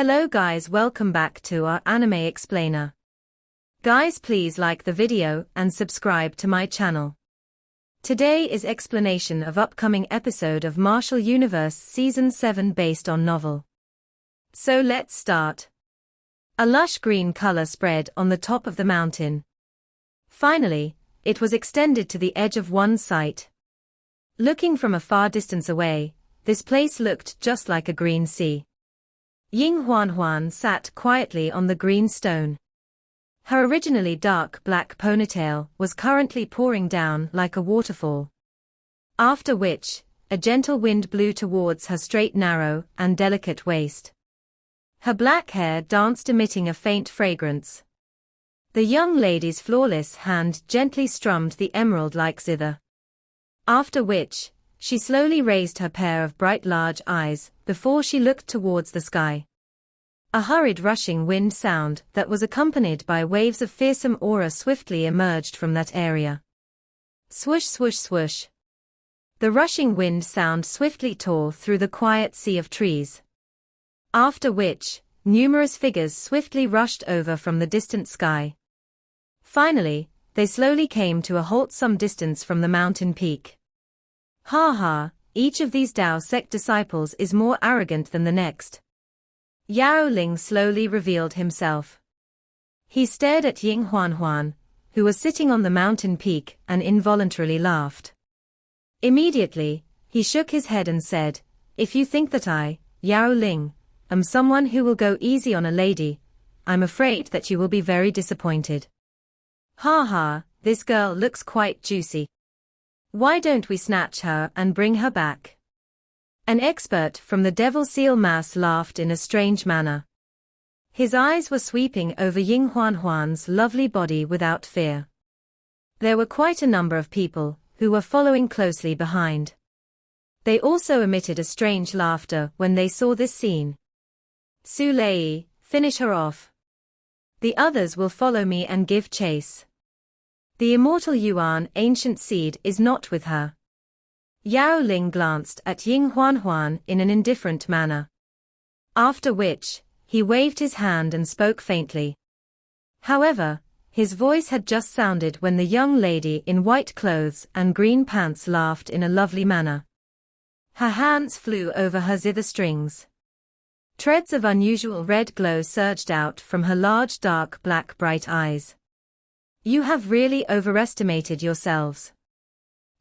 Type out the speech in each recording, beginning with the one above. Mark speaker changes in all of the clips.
Speaker 1: Hello guys, welcome back to our anime explainer. Guys, please like the video and subscribe to my channel. Today is explanation of upcoming episode of Martial Universe Season 7 based on novel. So let's start. A lush green color spread on the top of the mountain. Finally, it was extended to the edge of one site. Looking from a far distance away, this place looked just like a green sea. Ying Huan sat quietly on the green stone. Her originally dark black ponytail was currently pouring down like a waterfall. After which, a gentle wind blew towards her straight, narrow, and delicate waist. Her black hair danced, emitting a faint fragrance. The young lady's flawless hand gently strummed the emerald-like zither. After which, she slowly raised her pair of bright large eyes, before she looked towards the sky. A hurried rushing wind sound that was accompanied by waves of fearsome aura swiftly emerged from that area. Swoosh swoosh swoosh. The rushing wind sound swiftly tore through the quiet sea of trees. After which, numerous figures swiftly rushed over from the distant sky. Finally, they slowly came to a halt some distance from the mountain peak. Ha ha, each of these Dao sect disciples is more arrogant than the next. Yao Ling slowly revealed himself. He stared at Ying Huan, who was sitting on the mountain peak, and involuntarily laughed. Immediately, he shook his head and said, "If you think that I, Yao Ling, am someone who will go easy on a lady, I'm afraid that you will be very disappointed. Ha ha, this girl looks quite juicy. Why don't we snatch her and bring her back?" An expert from the Devil Seal Mass laughed in a strange manner. His eyes were sweeping over Ying Huan's lovely body without fear. There were quite a number of people who were following closely behind. They also emitted a strange laughter when they saw this scene. "Su Lei, finish her off. The others will follow me and give chase. The immortal Yuan ancient seed is not with her." Yao Ling glanced at Ying Huan in an indifferent manner. After which, he waved his hand and spoke faintly. However, his voice had just sounded when the young lady in white clothes and green pants laughed in a lovely manner. Her hands flew over her zither strings. Threads of unusual red glow surged out from her large dark black bright eyes. "You have really overestimated yourselves.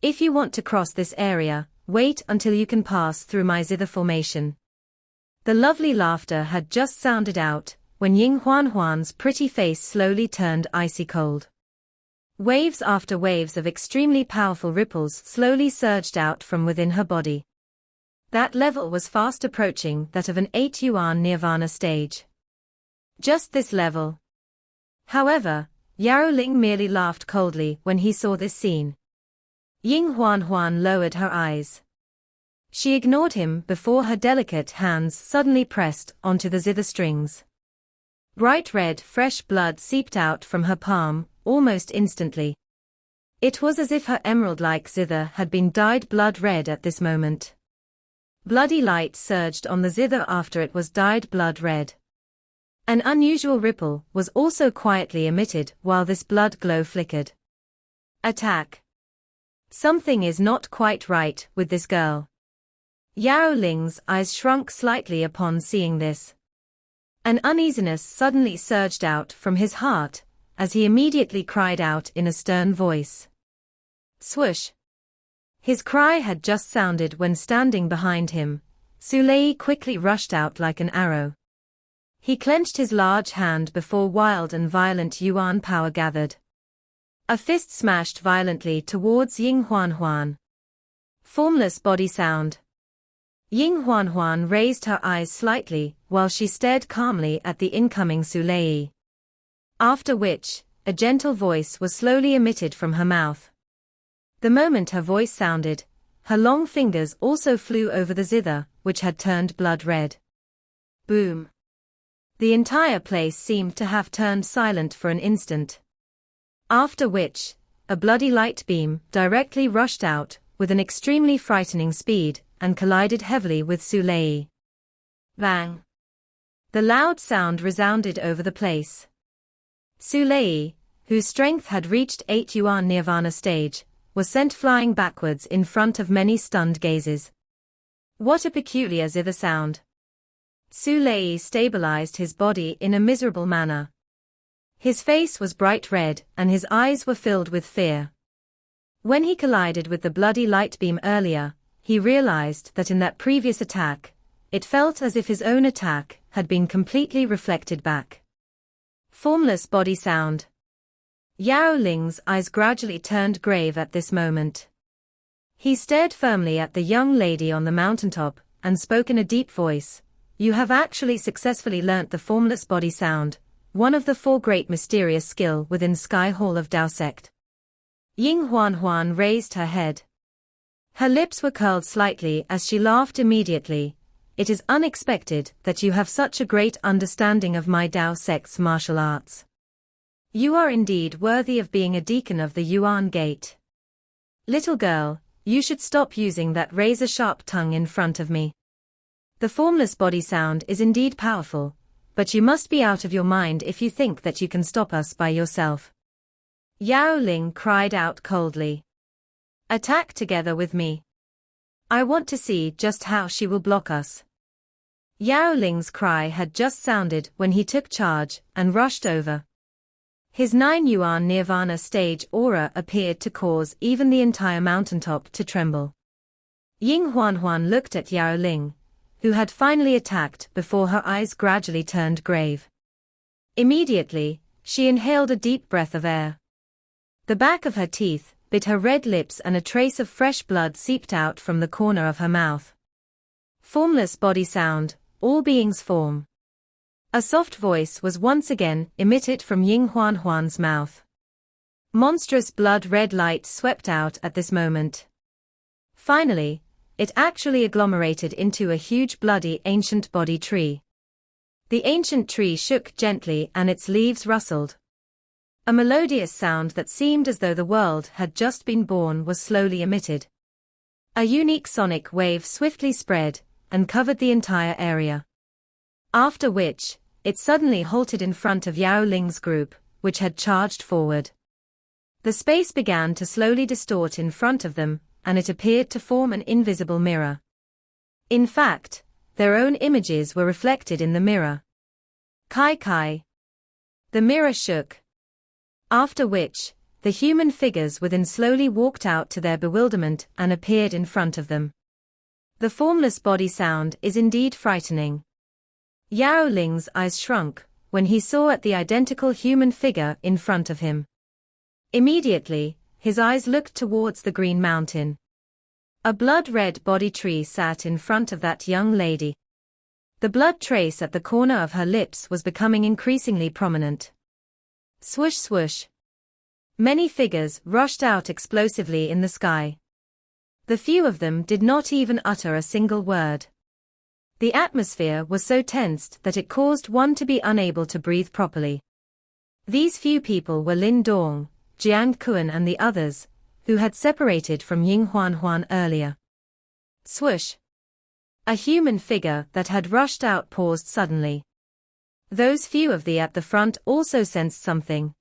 Speaker 1: If you want to cross this area, wait until you can pass through my zither formation." The lovely laughter had just sounded out, when Ying Huan's pretty face slowly turned icy cold. Waves after waves of extremely powerful ripples slowly surged out from within her body. That level was fast approaching that of an 8 Yuan Nirvana stage. Just this level. However, Yao Ling merely laughed coldly when he saw this scene. Ying Huan lowered her eyes. She ignored him before her delicate hands suddenly pressed onto the zither strings. Bright red fresh blood seeped out from her palm, almost instantly. It was as if her emerald-like zither had been dyed blood red at this moment. Bloody light surged on the zither after it was dyed blood red. An unusual ripple was also quietly emitted while this blood glow flickered. Attack! Something is not quite right with this girl. Yao Ling's eyes shrunk slightly upon seeing this. An uneasiness suddenly surged out from his heart, as he immediately cried out in a stern voice. Swoosh! His cry had just sounded when standing behind him, Su Lei quickly rushed out like an arrow. He clenched his large hand before wild and violent Yuan power gathered. A fist smashed violently towards Ying Huan. Formless body sound. Ying Huan raised her eyes slightly while she stared calmly at the incoming Su Lei. After which, a gentle voice was slowly emitted from her mouth. The moment her voice sounded, her long fingers also flew over the zither, which had turned blood red. Boom! The entire place seemed to have turned silent for an instant. After which, a bloody light beam directly rushed out with an extremely frightening speed and collided heavily with Su Lei. Bang! The loud sound resounded over the place. Su Lei, whose strength had reached 8 yuan nirvana stage, was sent flying backwards in front of many stunned gazes. What a peculiar zither sound! Su Lei stabilized his body in a miserable manner. His face was bright red and his eyes were filled with fear. When he collided with the bloody light beam earlier, he realized that in that previous attack, it felt as if his own attack had been completely reflected back. Formless body sound. Yao Ling's eyes gradually turned grave at this moment. He stared firmly at the young lady on the mountaintop and spoke in a deep voice. You have actually successfully learnt the formless body sound, one of the 4 great mysterious skill within Sky Hall of Dao Sect. Ying Huan raised her head. Her lips were curled slightly as she laughed immediately. It is unexpected that you have such a great understanding of my Dao Sect's martial arts. You are indeed worthy of being a deacon of the Yuan Gate. Little girl, you should stop using that razor-sharp tongue in front of me. The formless body sound is indeed powerful, but you must be out of your mind if you think that you can stop us by yourself. Yao Ling cried out coldly. Attack together with me. I want to see just how she will block us. Yao Ling's cry had just sounded when he took charge and rushed over. His 9 yuan nirvana stage aura appeared to cause even the entire mountaintop to tremble. Ying Huan looked at Yao Ling, who had finally attacked before her eyes gradually turned grave. Immediately, she inhaled a deep breath of air. The back of her teeth bit her red lips and a trace of fresh blood seeped out from the corner of her mouth. Formless body sound, all beings form. A soft voice was once again emitted from Ying Huan's mouth. Monstrous blood-red light swept out at this moment. Finally, it actually agglomerated into a huge bloody ancient body tree. The ancient tree shook gently and its leaves rustled. A melodious sound that seemed as though the world had just been born was slowly emitted. A unique sonic wave swiftly spread and covered the entire area. After which, it suddenly halted in front of Yao Ling's group, which had charged forward. The space began to slowly distort in front of them, and it appeared to form an invisible mirror. In fact, their own images were reflected in the mirror. Kai. The mirror shook. After which, the human figures within slowly walked out to their bewilderment and appeared in front of them. The formless body sound is indeed frightening. Yao Ling's eyes shrunk when he saw at the identical human figure in front of him. Immediately, his eyes looked towards the green mountain. A blood-red body tree sat in front of that young lady. The blood trace at the corner of her lips was becoming increasingly prominent. Swoosh swoosh. Many figures rushed out explosively in the sky. The few of them did not even utter a single word. The atmosphere was so tensed that it caused one to be unable to breathe properly. These few people were Lin Dong, Jiang Kuan and the others, who had separated from Ying Huan earlier. Swoosh. A human figure that had rushed out paused suddenly. Those few of the at the front also sensed something.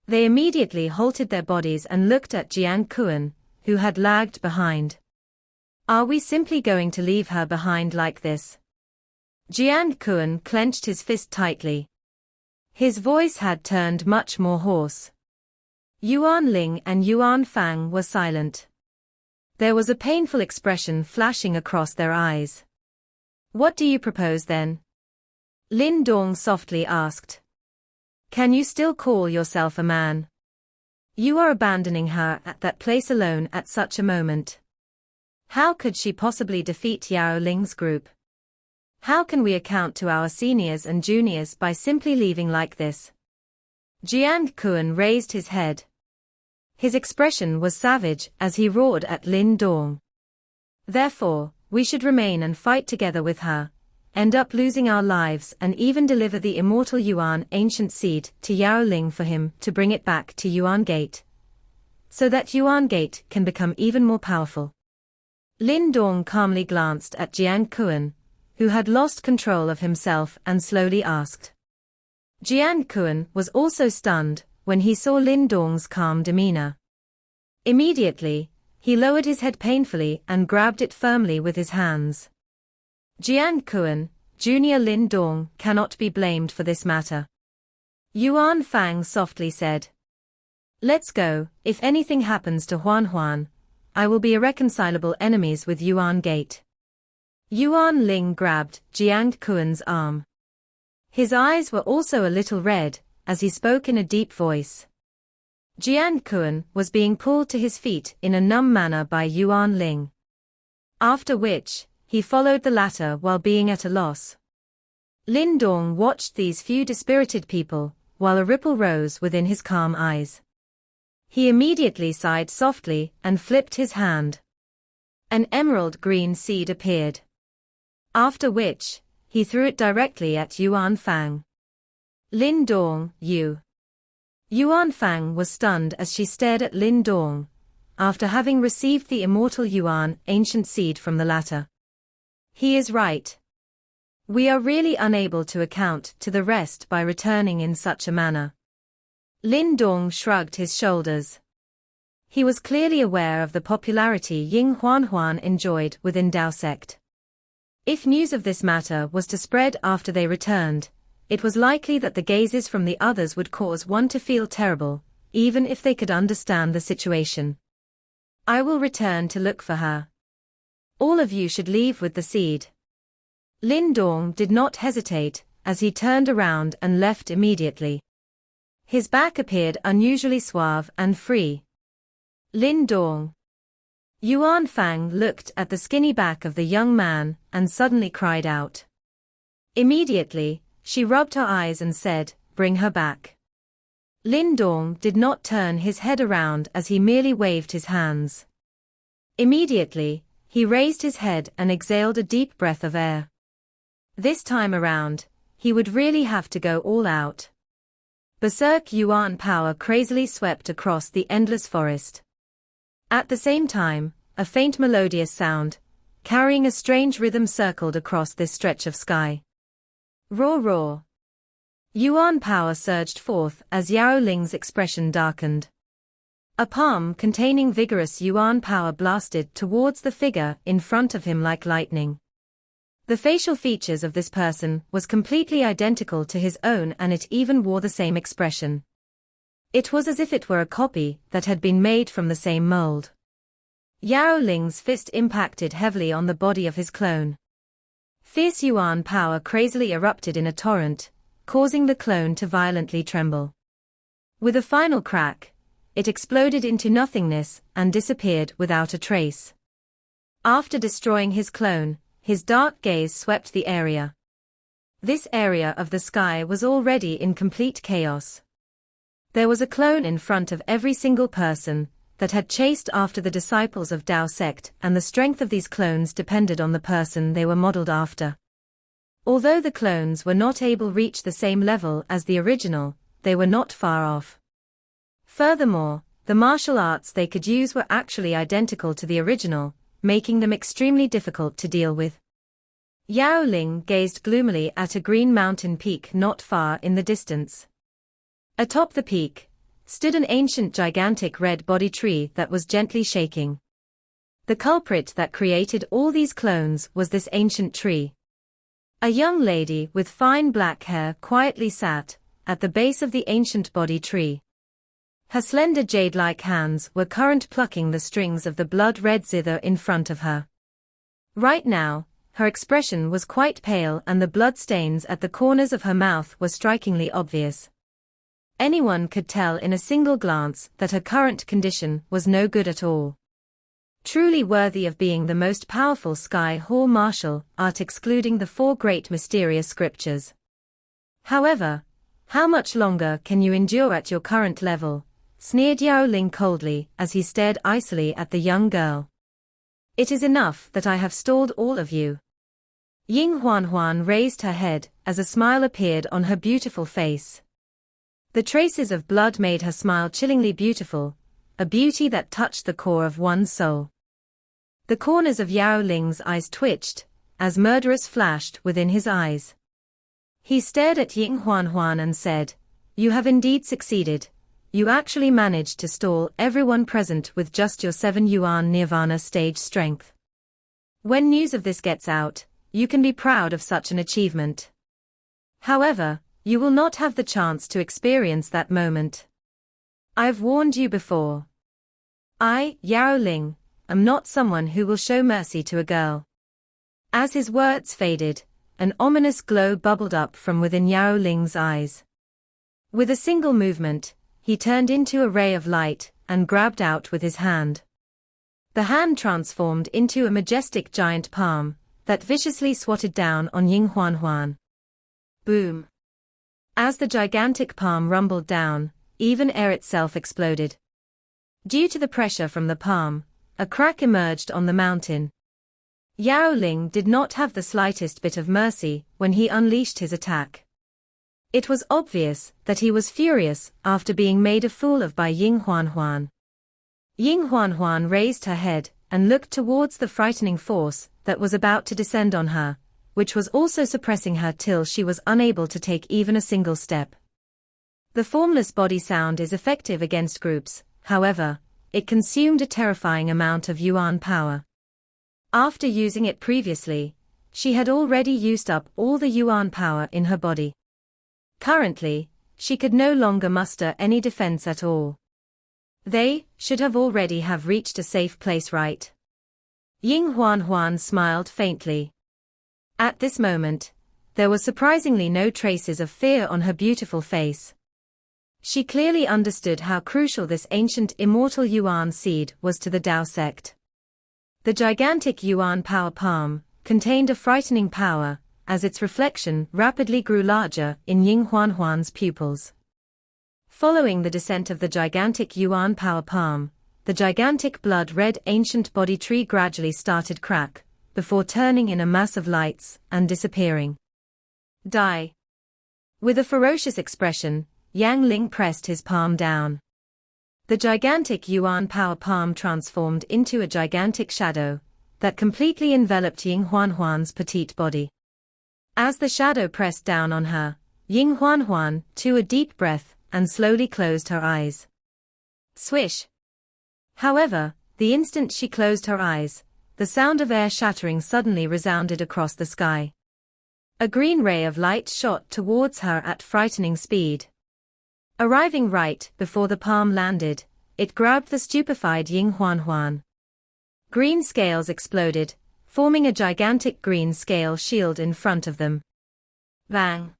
Speaker 1: They immediately halted their bodies and looked at Jiang Kuan, who had lagged behind. Are we simply going to leave her behind like this? Jiang Kuan clenched his fist tightly. His voice had turned much more hoarse. Yuan Ling and Yuan Fang were silent. There was a painful expression flashing across their eyes. What do you propose then? Lin Dong softly asked. Can you still call yourself a man? You are abandoning her at that place alone at such a moment. How could she possibly defeat Yao Ling's group? How can we account to our seniors and juniors by simply leaving like this? Jiang Kuan raised his head. His expression was savage as he roared at Lin Dong. Therefore, we should remain and fight together with her, end up losing our lives and even deliver the immortal Yuan ancient seed to Yao Ling for him to bring it back to Yuan Gate, so that Yuan Gate can become even more powerful. Lin Dong calmly glanced at Jiang Kuan, who had lost control of himself and slowly asked. Jian Kuan was also stunned when he saw Lin Dong's calm demeanor. Immediately, he lowered his head painfully and grabbed it firmly with his hands. Jian Kuan, Junior Lin Dong, cannot be blamed for this matter. Yuan Fang softly said. Let's go. If anything happens to Huan Huan, I will be irreconcilable enemies with Yuan Gate. Yuan Ling grabbed Jiang Kuan's arm. His eyes were also a little red, as he spoke in a deep voice. Jian Kuan was being pulled to his feet in a numb manner by Yuan Ling. After which, he followed the latter while being at a loss. Lin Dong watched these few dispirited people, while a ripple rose within his calm eyes. He immediately sighed softly and flipped his hand. An emerald green seed appeared. After which, he threw it directly at Yuan Fang. Lin Dong, you. Yuan Fang was stunned as she stared at Lin Dong, after having received the immortal Yuan ancient seed from the latter. He is right. We are really unable to account to the rest by returning in such a manner. Lin Dong shrugged his shoulders. He was clearly aware of the popularity Ying Huan enjoyed within Dao sect. If news of this matter was to spread after they returned, it was likely that the gazes from the others would cause one to feel terrible, even if they could understand the situation. I will return to look for her. All of you should leave with the seed. Lin Dong did not hesitate, as he turned around and left immediately. His back appeared unusually suave and free. Lin Dong. Yuan Fang looked at the skinny back of the young man and suddenly cried out. Immediately, she rubbed her eyes and said, "Bring her back." Lin Dong did not turn his head around as he merely waved his hands. Immediately, he raised his head and exhaled a deep breath of air. This time around, he would really have to go all out. Berserk Yuan power crazily swept across the endless forest. At the same time, a faint melodious sound, carrying a strange rhythm, circled across this stretch of sky. Roar roar. Yuan power surged forth as Yao Ling's expression darkened. A palm containing vigorous Yuan power blasted towards the figure in front of him like lightning. The facial features of this person was completely identical to his own, and it even wore the same expression. It was as if it were a copy that had been made from the same mold. Yao Ling's fist impacted heavily on the body of his clone. Fierce Yuan power crazily erupted in a torrent, causing the clone to violently tremble. With a final crack, it exploded into nothingness and disappeared without a trace. After destroying his clone, his dark gaze swept the area. This area of the sky was already in complete chaos. There was a clone in front of every single person that had chased after the disciples of Dao sect, and the strength of these clones depended on the person they were modeled after. Although the clones were not able to reach the same level as the original, they were not far off. Furthermore, the martial arts they could use were actually identical to the original, making them extremely difficult to deal with. Yao Ling gazed gloomily at a green mountain peak not far in the distance. Atop the peak stood an ancient gigantic red body tree that was gently shaking. The culprit that created all these clones was this ancient tree. A young lady with fine black hair quietly sat at the base of the ancient body tree. Her slender jade-like hands were currently plucking the strings of the blood-red zither in front of her. Right now, her expression was quite pale and the blood stains at the corners of her mouth were strikingly obvious. Anyone could tell in a single glance that her current condition was no good at all. Truly worthy of being the most powerful Sky Hall martial art excluding the 4 great mysterious scriptures. However, how much longer can you endure at your current level? Sneered Yao Ling coldly as he stared icily at the young girl. It is enough that I have stalled all of you. Ying Huan raised her head as a smile appeared on her beautiful face. The traces of blood made her smile chillingly beautiful, a beauty that touched the core of one's soul. The corners of Yao Ling's eyes twitched, as murderous flashed within his eyes. He stared at Ying Huan and said, "You have indeed succeeded. You actually managed to stall everyone present with just your 7 yuan nirvana stage strength. When news of this gets out, you can be proud of such an achievement. However, you will not have the chance to experience that moment. I've warned you before. I, Yao Ling, am not someone who will show mercy to a girl." As his words faded, an ominous glow bubbled up from within Yao Ling's eyes. With a single movement, he turned into a ray of light and grabbed out with his hand. The hand transformed into a majestic giant palm that viciously swatted down on Ying Huan. Boom! As the gigantic palm rumbled down, even air itself exploded. Due to the pressure from the palm, a crack emerged on the mountain. Yao Ling did not have the slightest bit of mercy when he unleashed his attack. It was obvious that he was furious after being made a fool of by Ying Huan. Ying Huan raised her head and looked towards the frightening force that was about to descend on her, which was also suppressing her till she was unable to take even a single step. The formless body sound is effective against groups, however, it consumed a terrifying amount of yuan power. After using it previously, she had already used up all the yuan power in her body. Currently, she could no longer muster any defense at all. They should have already have reached a safe place, right? Ying Huan smiled faintly. At this moment, there was surprisingly no traces of fear on her beautiful face. She clearly understood how crucial this ancient immortal yuan seed was to the Tao sect. The gigantic yuan power palm contained a frightening power, as its reflection rapidly grew larger in Ying Huan's pupils. Following the descent of the gigantic yuan power palm, the gigantic blood-red ancient body tree gradually started crack, before turning in a mass of lights and disappearing. Die! With a ferocious expression, Yang Ling pressed his palm down. The gigantic yuan power palm transformed into a gigantic shadow that completely enveloped Ying Huan's petite body. As the shadow pressed down on her, Ying Huan took a deep breath and slowly closed her eyes. Swish! However, the instant she closed her eyes, the sound of air shattering suddenly resounded across the sky. A green ray of light shot towards her at frightening speed. Arriving right before the palm landed, it grabbed the stupefied Ying Huan. Green scales exploded, forming a gigantic green scale shield in front of them. Bang!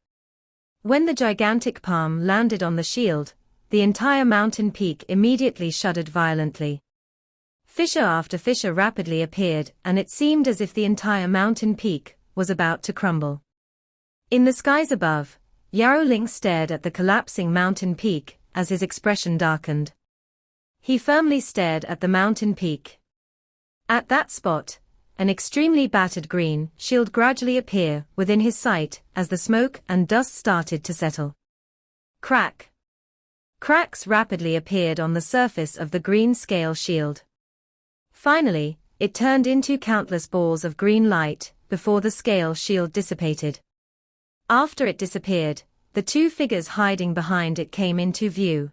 Speaker 1: When the gigantic palm landed on the shield, the entire mountain peak immediately shuddered violently. Fissure after fissure rapidly appeared, and it seemed as if the entire mountain peak was about to crumble. In the skies above, Yao Ling stared at the collapsing mountain peak as his expression darkened. He firmly stared at the mountain peak. At that spot, an extremely battered green shield gradually appeared within his sight as the smoke and dust started to settle. Crack! Cracks rapidly appeared on the surface of the green scale shield. Finally, it turned into countless balls of green light before the scale shield dissipated. After it disappeared, the two figures hiding behind it came into view.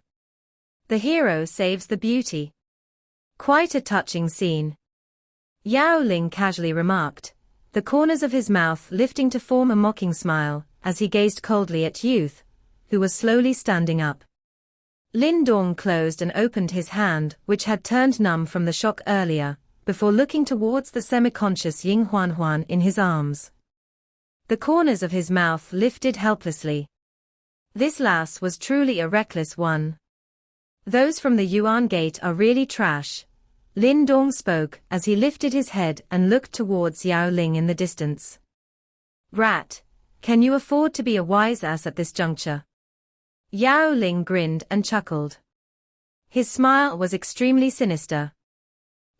Speaker 1: The hero saves the beauty. Quite a touching scene. Yao Ling casually remarked, the corners of his mouth lifting to form a mocking smile as he gazed coldly at Youth, who was slowly standing up. Lin Dong closed and opened his hand, which had turned numb from the shock earlier, before looking towards the semi-conscious Ying Huan in his arms. The corners of his mouth lifted helplessly. This lass was truly a reckless one. Those from the Yuan Gate are really trash. Lin Dong spoke as he lifted his head and looked towards Yao Ling in the distance. Rat, can you afford to be a wise ass at this juncture? Yao Ling grinned and chuckled. His smile was extremely sinister.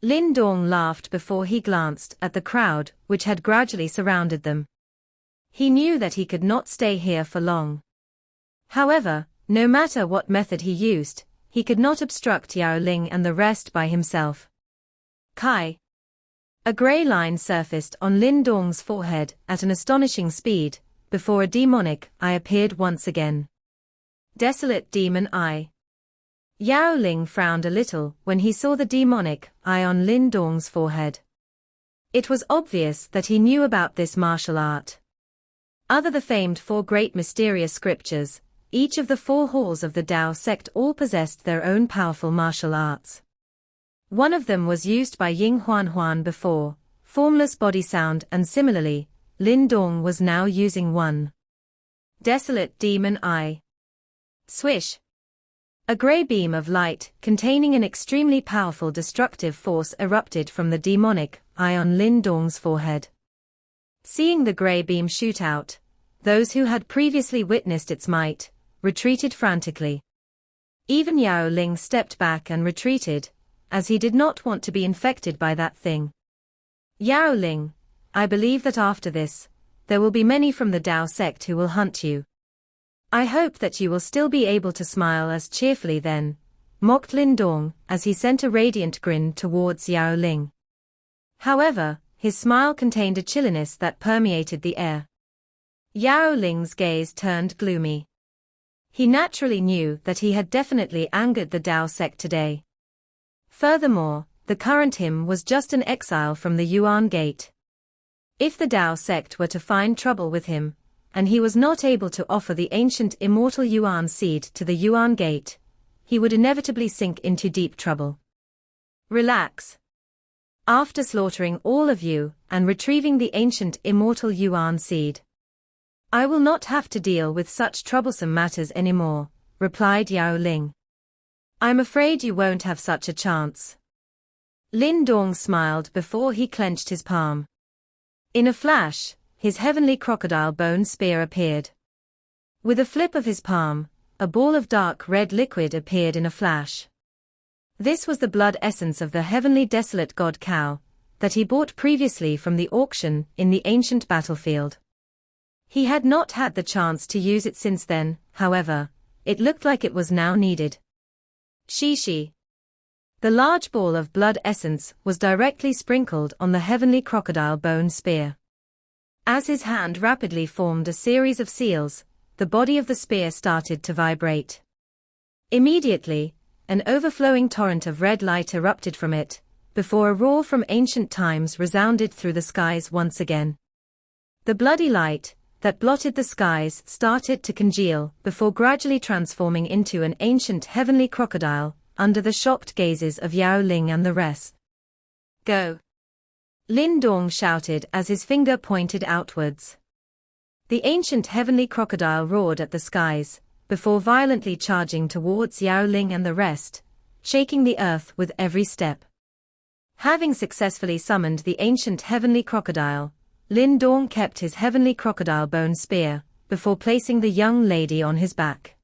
Speaker 1: Lin Dong laughed before he glanced at the crowd which had gradually surrounded them. He knew that he could not stay here for long. However, no matter what method he used, he could not obstruct Yao Ling and the rest by himself. Kai! A grey line surfaced on Lin Dong's forehead at an astonishing speed, before a demonic eye appeared once again. Desolate demon eye. Yao Ling frowned a little when he saw the demonic eye on Lin Dong's forehead. It was obvious that he knew about this martial art. Other the famed four great mysterious scriptures, each of the four halls of the Tao sect all possessed their own powerful martial arts. One of them was used by Ying Huan before, formless body sound, and similarly, Lin Dong was now using one. Desolate demon eye. Swish. A grey beam of light, containing an extremely powerful destructive force, erupted from the demonic eye on Lin Dong's forehead. Seeing the grey beam shoot out, those who had previously witnessed its might retreated frantically. Even Yao Ling stepped back and retreated, as he did not want to be infected by that thing. Yao Ling, I believe that after this, there will be many from the Tao sect who will hunt you. I hope that you will still be able to smile as cheerfully then, mocked Lin Dong as he sent a radiant grin towards Yao Ling. However, his smile contained a chilliness that permeated the air. Yao Ling's gaze turned gloomy. He naturally knew that he had definitely angered the Tao sect today. Furthermore, the current him was just an exile from the Yuan Gate. If the Tao sect were to find trouble with him, and he was not able to offer the ancient immortal Yuan seed to the Yuan Gate, he would inevitably sink into deep trouble. Relax. After slaughtering all of you and retrieving the ancient immortal Yuan seed, I will not have to deal with such troublesome matters anymore, replied Yao Ling. I'm afraid you won't have such a chance. Lin Dong smiled before he clenched his palm. In a flash, his heavenly crocodile bone spear appeared. With a flip of his palm, a ball of dark red liquid appeared in a flash. This was the blood essence of the heavenly desolate god cow that he bought previously from the auction in the ancient battlefield. He had not had the chance to use it since then, however, it looked like it was now needed. Shishi. The large ball of blood essence was directly sprinkled on the heavenly crocodile bone spear. As his hand rapidly formed a series of seals, the body of the spear started to vibrate. Immediately, an overflowing torrent of red light erupted from it, before a roar from ancient times resounded through the skies once again. The bloody light that blotted the skies started to congeal before gradually transforming into an ancient heavenly crocodile, under the shocked gazes of Yao Ling and the rest. Go! Lin Dong shouted as his finger pointed outwards. The ancient heavenly crocodile roared at the skies, before violently charging towards Yao Ling and the rest, shaking the earth with every step. Having successfully summoned the ancient heavenly crocodile, Lin Dong kept his heavenly crocodile bone spear, before placing the young lady on his back.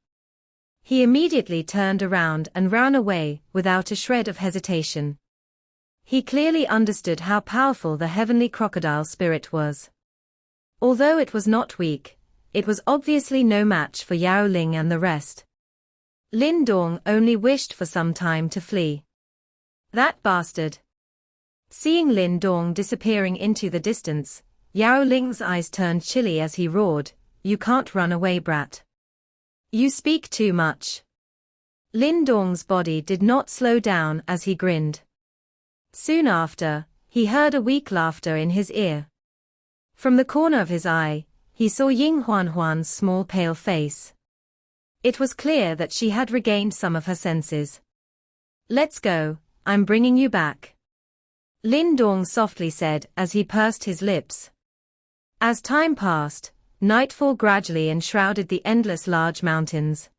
Speaker 1: He immediately turned around and ran away without a shred of hesitation. He clearly understood how powerful the heavenly crocodile spirit was. Although it was not weak, it was obviously no match for Yao Ling and the rest. Lin Dong only wished for some time to flee. That bastard! Seeing Lin Dong disappearing into the distance, Yao Ling's eyes turned chilly as he roared, "You can't run away, brat. You speak too much." Lin Dong's body did not slow down as he grinned. Soon after, he heard a weak laughter in his ear. From the corner of his eye, he saw Ying Huan's small pale face. It was clear that she had regained some of her senses. "Let's go, I'm bringing you back," Lin Dong softly said as he pursed his lips. As time passed, nightfall gradually enshrouded the endless large mountains.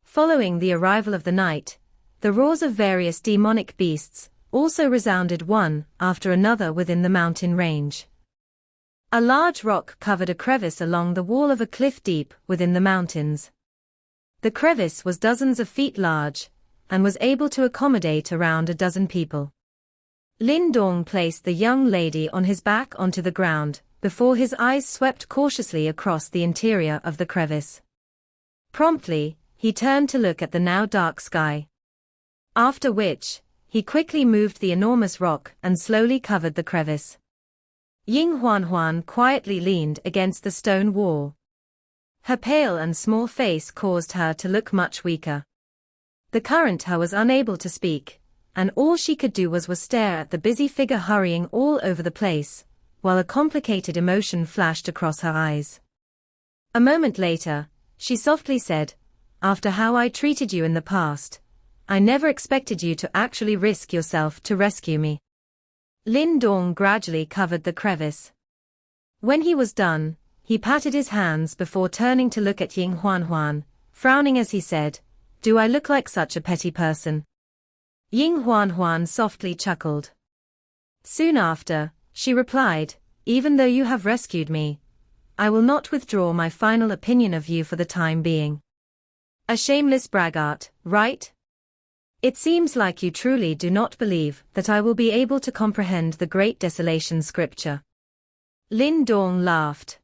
Speaker 1: Following the arrival of the night, the roars of various demonic beasts also resounded one after another within the mountain range. A large rock covered a crevice along the wall of a cliff deep within the mountains. The crevice was dozens of feet large, and was able to accommodate around a dozen people. Lin Dong placed the young lady on his back onto the ground, before his eyes swept cautiously across the interior of the crevice. Promptly, he turned to look at the now dark sky. After which, he quickly moved the enormous rock and slowly covered the crevice. Ying Huanhuan quietly leaned against the stone wall. Her pale and small face caused her to look much weaker. The current her was unable to speak, and all she could do was stare at the busy figure hurrying all over the place, while a complicated emotion flashed across her eyes. A moment later, she softly said, "After how I treated you in the past, I never expected you to actually risk yourself to rescue me." Lin Dong gradually covered the crevice. When he was done, he patted his hands before turning to look at Ying Huanhuan, frowning as he said, "Do I look like such a petty person?" Ying Huanhuan softly chuckled. Soon after, she replied, "Even though you have rescued me, I will not withdraw my final opinion of you for the time being." A shameless braggart, right? It seems like you truly do not believe that I will be able to comprehend the Great Desolation scripture. Lin Dong laughed.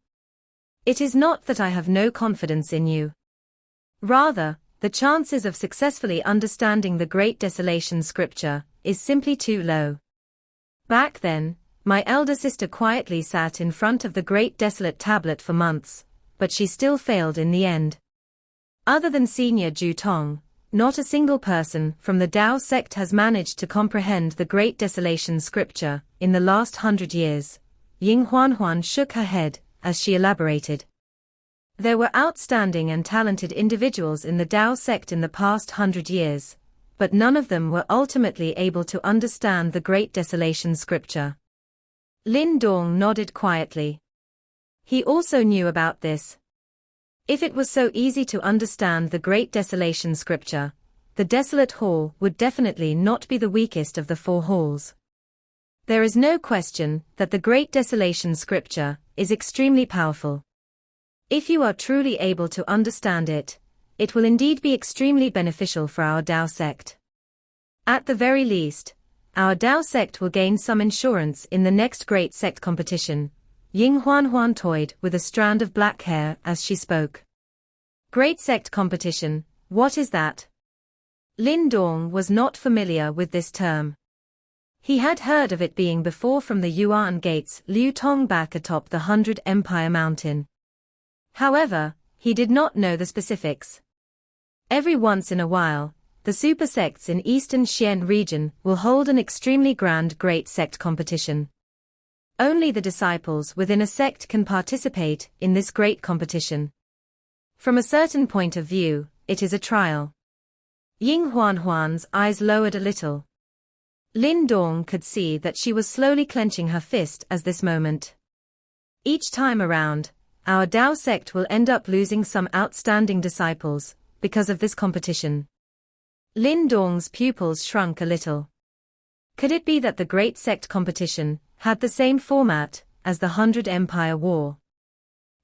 Speaker 1: It is not that I have no confidence in you. Rather, the chances of successfully understanding the Great Desolation scripture is simply too low. Back then, my elder sister quietly sat in front of the Great Desolate tablet for months, but she still failed in the end. Other than Senior Ju Tong, not a single person from the Tao sect has managed to comprehend the Great Desolation scripture in the last 100 years. Ying Huanhuan shook her head as she elaborated. There were outstanding and talented individuals in the Tao sect in the past 100 years, but none of them were ultimately able to understand the Great Desolation scripture. Lin Dong nodded quietly. He also knew about this. If it was so easy to understand the Great Desolation scripture, the Desolate Hall would definitely not be the weakest of the four halls. There is no question that the Great Desolation scripture is extremely powerful. If you are truly able to understand it, it will indeed be extremely beneficial for our Tao sect. At the very least, our Tao sect will gain some insurance in the next Great Sect competition. Ying Huanhuan toyed with a strand of black hair as she spoke. Great Sect competition, what is that? Lin Dong was not familiar with this term. He had heard of it being before from the Yuan Gates Liu Tong back atop the 100 Empire Mountain. However, he did not know the specifics. Every once in a while, the super sects in Eastern Xian region will hold an extremely grand Great Sect competition. Only the disciples within a sect can participate in this great competition. From a certain point of view, it is a trial. Ying Huanhuan's eyes lowered a little. Lin Dong could see that she was slowly clenching her fist at this moment. Each time around, our Tao sect will end up losing some outstanding disciples because of this competition. Lin Dong's pupils shrunk a little. Could it be that the Great Sect competition had the same format as the 100 Empire War?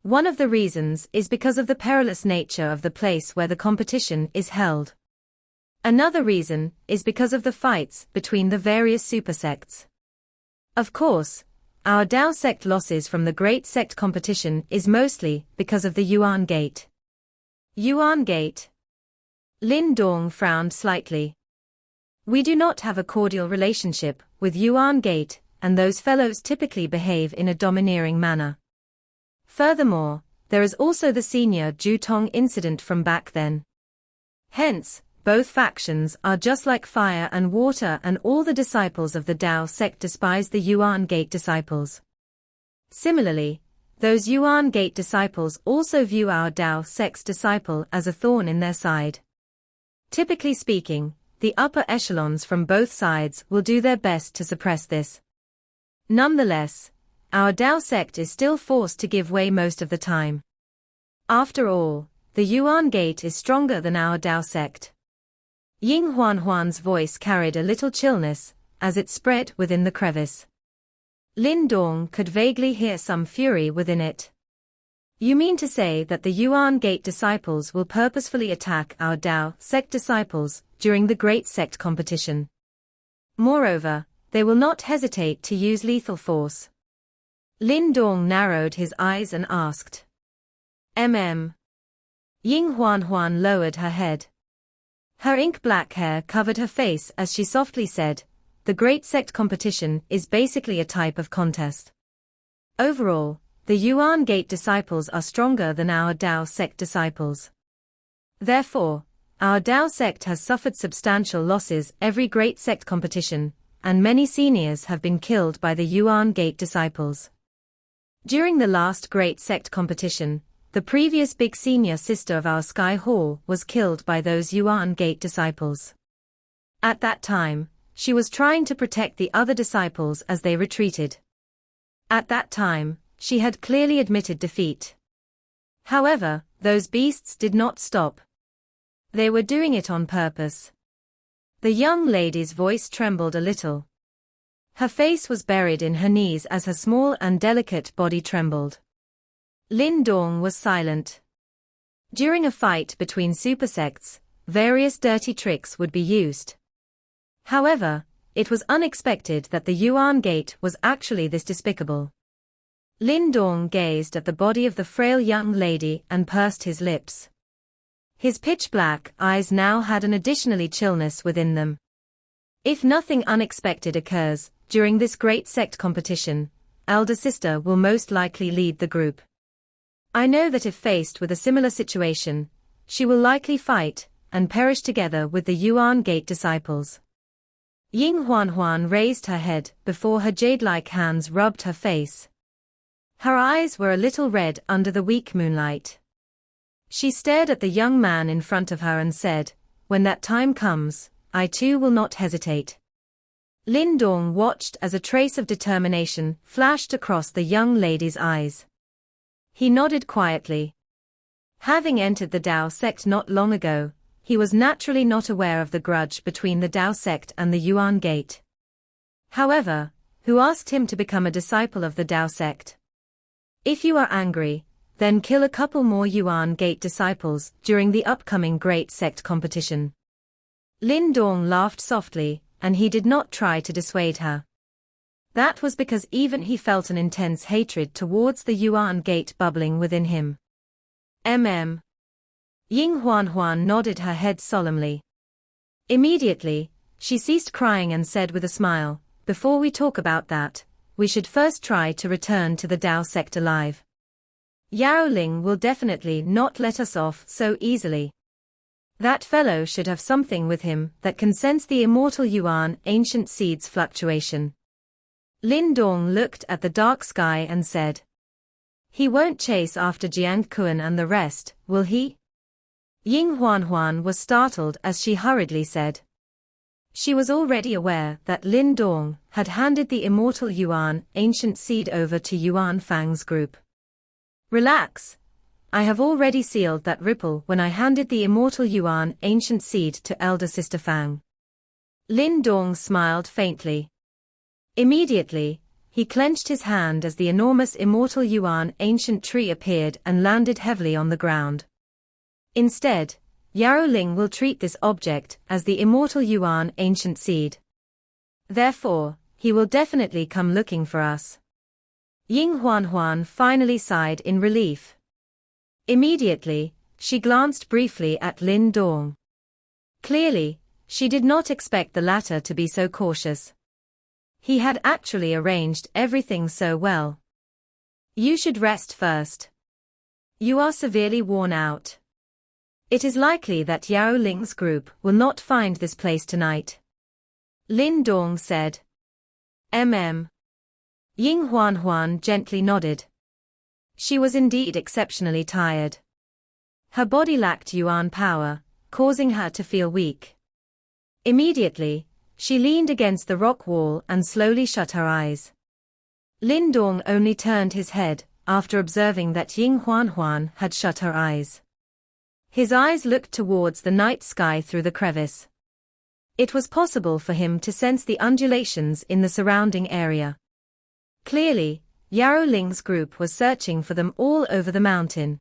Speaker 1: One of the reasons is because of the perilous nature of the place where the competition is held. Another reason is because of the fights between the various super sects. Of course, our Tao sect losses from the Great Sect competition is mostly because of the Yuan Gate. Yuan Gate? Lin Dong frowned slightly. We do not have a cordial relationship with Yuan Gate, and those fellows typically behave in a domineering manner. Furthermore, there is also the Senior Ju Tong incident from back then. Hence, both factions are just like fire and water, and all the disciples of the Tao sect despise the Yuan Gate disciples. Similarly, those Yuan Gate disciples also view our Tao sect's disciple as a thorn in their side. Typically speaking, the upper echelons from both sides will do their best to suppress this. Nonetheless, our Tao sect is still forced to give way most of the time. After all, the Yuan Gate is stronger than our Tao sect. Ying Huanhuan's voice carried a little chillness as it spread within the crevice. Lin Dong could vaguely hear some fury within it. You mean to say that the Yuan Gate disciples will purposefully attack our Tao sect disciples during the Great Sect competition? Moreover, they will not hesitate to use lethal force. Lin Dong narrowed his eyes and asked. Ying Huanhuan lowered her head. Her ink-black hair covered her face as she softly said, "The Great Sect competition is basically a type of contest. Overall, the Yuan Gate disciples are stronger than our Dao sect disciples. Therefore, our Dao sect has suffered substantial losses every Great Sect competition, and many seniors have been killed by the Yuan Gate disciples. During the last Great Sect competition, the previous big senior sister of our Sky Hall was killed by those Yuan Gate disciples. At that time, she was trying to protect the other disciples as they retreated. At that time, she had clearly admitted defeat. However, those beasts did not stop. They were doing it on purpose." The young lady's voice trembled a little. Her face was buried in her knees as her small and delicate body trembled. Lin Dong was silent. During a fight between super sects, various dirty tricks would be used. However, it was unexpected that the Yuan Gate was actually this despicable. Lin Dong gazed at the body of the frail young lady and pursed his lips. His pitch-black eyes now had an additionally chillness within them. If nothing unexpected occurs during this Great Sect competition, elder sister will most likely lead the group. I know that if faced with a similar situation, she will likely fight and perish together with the Yuan Gate disciples. Ying Huanhuan raised her head before her jade-like hands rubbed her face. Her eyes were a little red under the weak moonlight. She stared at the young man in front of her and said, "When that time comes, I too will not hesitate." Lin Dong watched as a trace of determination flashed across the young lady's eyes. He nodded quietly. Having entered the Dao sect not long ago, he was naturally not aware of the grudge between the Dao sect and the Yuan Gate. However, who asked him to become a disciple of the Dao sect? If you are angry, then kill a couple more Yuan Gate disciples during the upcoming Great Sect competition. Lin Dong laughed softly, and he did not try to dissuade her. That was because even he felt an intense hatred towards the Yuan Gate bubbling within him. Ying Huanhuan nodded her head solemnly. Immediately, she ceased crying and said with a smile, "Before we talk about that, we should first try to return to the Dao sect alive. Yao Ling will definitely not let us off so easily. That fellow should have something with him that can sense the immortal Yuan ancient seed's fluctuation." Lin Dong looked at the dark sky and said, "He won't chase after Jiang Kuan and the rest, will he?" Ying Huanhuan was startled as she hurriedly said. She was already aware that Lin Dong had handed the immortal Yuan ancient seed over to Yuan Fang's group. "Relax. I have already sealed that ripple when I handed the immortal Yuan ancient seed to elder sister Fang." Lin Dong smiled faintly. Immediately, he clenched his hand as the enormous immortal Yuan ancient tree appeared and landed heavily on the ground. Instead, Yao Ling will treat this object as the immortal Yuan ancient seed. Therefore, he will definitely come looking for us. Ying Huanhuan finally sighed in relief. Immediately, she glanced briefly at Lin Dong. Clearly, she did not expect the latter to be so cautious. He had actually arranged everything so well. "You should rest first. You are severely worn out. It is likely that Yao Ling's group will not find this place tonight," Lin Dong said. Ying Huanhuan gently nodded. She was indeed exceptionally tired. Her body lacked Yuan power, causing her to feel weak. Immediately, she leaned against the rock wall and slowly shut her eyes. Lin Dong only turned his head after observing that Ying Huanhuan had shut her eyes. His eyes looked towards the night sky through the crevice. It was possible for him to sense the undulations in the surrounding area. Clearly, Yao Ling's group was searching for them all over the mountain.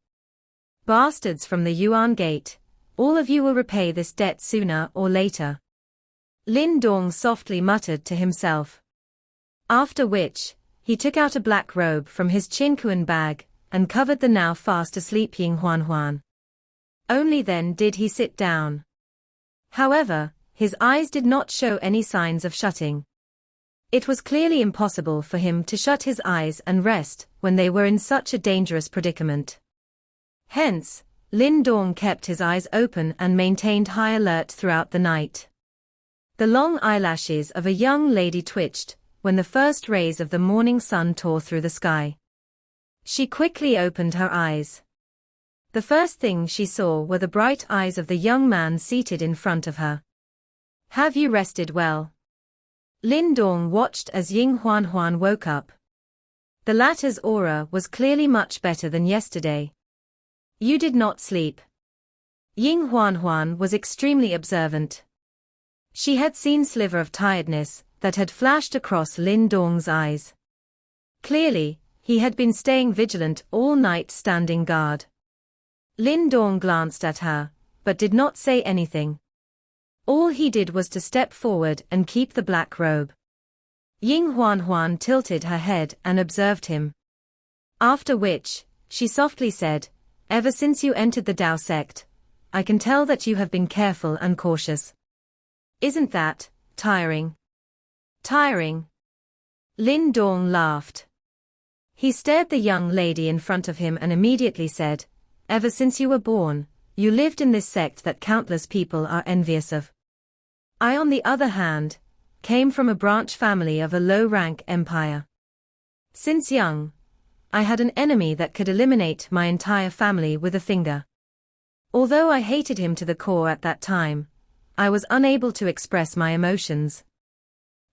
Speaker 1: "Bastards from the Yuan Gate, all of you will repay this debt sooner or later," Lin Dong softly muttered to himself. After which, he took out a black robe from his Qinkuan bag and covered the now fast asleep Ying Huanhuan. Only then did he sit down. However, his eyes did not show any signs of shutting. It was clearly impossible for him to shut his eyes and rest when they were in such a dangerous predicament. Hence, Lin Dong kept his eyes open and maintained high alert throughout the night. The long eyelashes of a young lady twitched when the first rays of the morning sun tore through the sky. She quickly opened her eyes. The first thing she saw were the bright eyes of the young man seated in front of her. "Have you rested well?" Lin Dong watched as Ying Huan woke up. The latter's aura was clearly much better than yesterday. "You did not sleep." Ying Huan was extremely observant. She had seen a sliver of tiredness that had flashed across Lin Dong's eyes. Clearly, he had been staying vigilant all night, standing guard. Lin Dong glanced at her, but did not say anything. All he did was to step forward and keep the black robe. Ying Huan tilted her head and observed him. After which, she softly said, "Ever since you entered the Tao sect, I can tell that you have been careful and cautious. Isn't that tiring?" "Tiring?" Lin Dong laughed. He stared the young lady in front of him and immediately said, "Ever since you were born, you lived in this sect that countless people are envious of. I, on the other hand, came from a branch family of a low-rank empire. Since young, I had an enemy that could eliminate my entire family with a finger. Although I hated him to the core at that time, I was unable to express my emotions.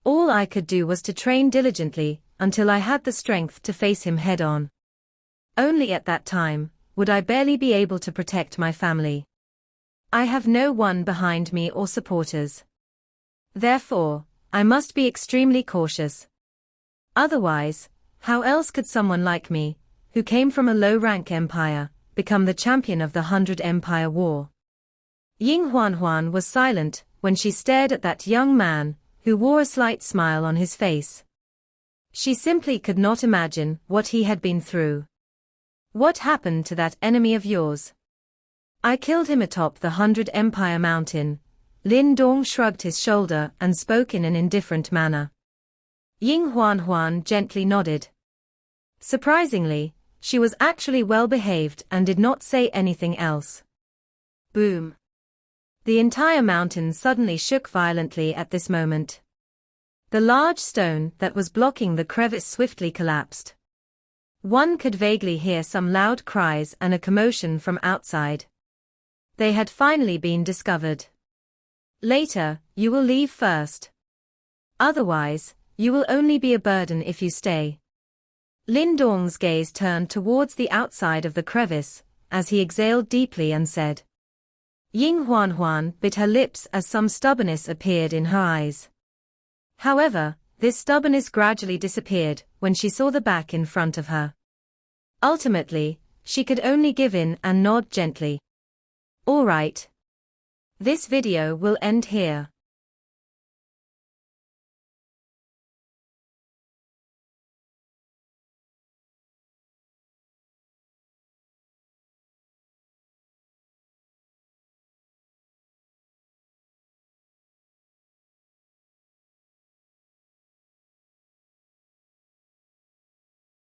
Speaker 1: All I could do was to train diligently until I had the strength to face him head-on. Only at that time would I barely be able to protect my family. I have no one behind me or supporters. Therefore, I must be extremely cautious. Otherwise, how else could someone like me, who came from a low-rank empire, become the champion of the 100 Empire War?" Ying Huan was silent when she stared at that young man, who wore a slight smile on his face. She simply could not imagine what he had been through. "What happened to that enemy of yours?" "I killed him atop the 100 Empire Mountain." Lin Dong shrugged his shoulder and spoke in an indifferent manner. Ying Huan gently nodded. Surprisingly, she was actually well behaved and did not say anything else. Boom! The entire mountain suddenly shook violently at this moment. The large stone that was blocking the crevice swiftly collapsed. One could vaguely hear some loud cries and a commotion from outside. They had finally been discovered. "Later, you will leave first. Otherwise, you will only be a burden if you stay." Lin Dong's gaze turned towards the outside of the crevice, as he exhaled deeply and said. Ying Huan bit her lips as some stubbornness appeared in her eyes. However, this stubbornness gradually disappeared when she saw the back in front of her. Ultimately, she could only give in and nod gently. "All right. This video will end here.